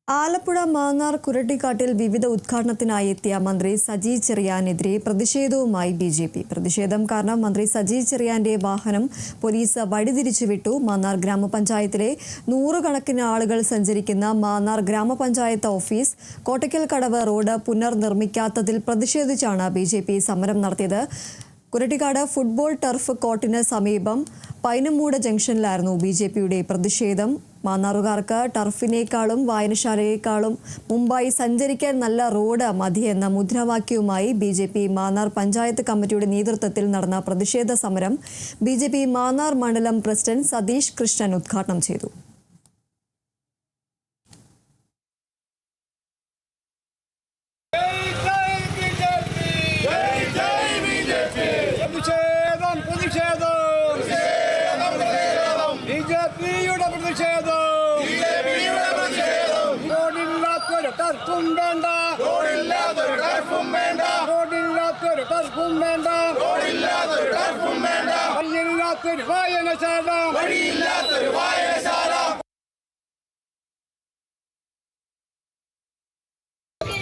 ആലപ്പുഴ മാന്നാർ കുരട്ടിക്കാട്ടിൽ വിവിധ ഉദ്ഘാടനത്തിനായി എത്തിയ മന്ത്രി സജി ചെറിയാനെതിരെ പ്രതിഷേധവുമായി ബിജെപി. പ്രതിഷേധം കാരണം മന്ത്രി സജി ചെറിയാന്റെ വാഹനം പോലീസ് വഴിതിരിച്ചുവിട്ടു. മാന്നാർ ഗ്രാമപഞ്ചായത്തിലെ നൂറുകണക്കിന് ആളുകൾ സഞ്ചരിക്കുന്ന മാന്നാർ ഗ്രാമപഞ്ചായത്ത് ഓഫീസ് കോട്ടയ്ക്കൽ കടവ് റോഡ് പുനർനിർമ്മിക്കാത്തതിൽ പ്രതിഷേധിച്ചാണ് ബിജെപി സമരം നടത്തിയത്. കുരട്ടിക്കാട് ഫുട്ബോൾ ടർഫ് കോർട്ടിന് സമീപം പൈനമൂട് ജംഗ്ഷനിലായിരുന്നു ബിജെപിയുടെ പ്രതിഷേധം. മാന്നാറുകാർക്ക് ടർഫിനേക്കാളും വായനശാലയേക്കാളും മുമ്പായി സഞ്ചരിക്കാൻ നല്ല റോഡ് മതിയെന്ന മുദ്രാവാക്യവുമായി ബിജെപി മാന്നാർ പഞ്ചായത്ത് കമ്മിറ്റിയുടെ നേതൃത്വത്തിൽ നടന്ന പ്രതിഷേധ സമരം ബിജെപി മാന്നാർ മണ്ഡലം പ്രസിഡന്റ് സതീഷ് കൃഷ്ണൻ ഉദ്ഘാടനം ചെയ്തു.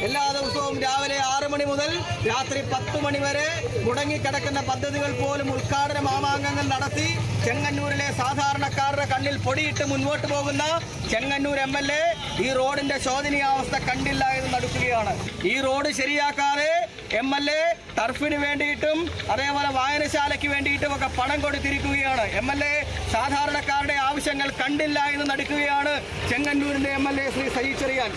എല്ലാ ദിവസവും രാവിലെ 6 മണി മുതൽ രാത്രി 10 മണി വരെ മുടങ്ങിക്കിടക്കുന്ന പദ്ധതികൾ പോലും ഉദ്ഘാടന മാമാങ്കങ്ങൾ നടത്തി ചെങ്ങന്നൂരിലെ സാധാരണക്കാരുടെ കണ്ണിൽ പൊടിയിട്ട് മുൻപോട്ട് പോകുന്ന ചെങ്ങന്നൂർ MLA ഈ റോഡിന്റെ ശോചനീയാവസ്ഥ കണ്ടില്ല എന്ന് നടുക്കുകയാണ്. ഈ റോഡ് ശരിയാക്കാതെ MLA ടർഫിന് വേണ്ടിയിട്ടും അതേപോലെ വായനശാലയ്ക്ക് വേണ്ടിയിട്ടും ഒക്കെ പണം കൊടുത്തിരിക്കുകയാണ്. MLA സാധാരണക്കാരുടെ ആവശ്യങ്ങൾ കണ്ടില്ല എന്ന് നടുക്കുകയാണ് ചെങ്ങന്നൂരിന്റെ MLA ശ്രീ സജി ചെറിയാൻ.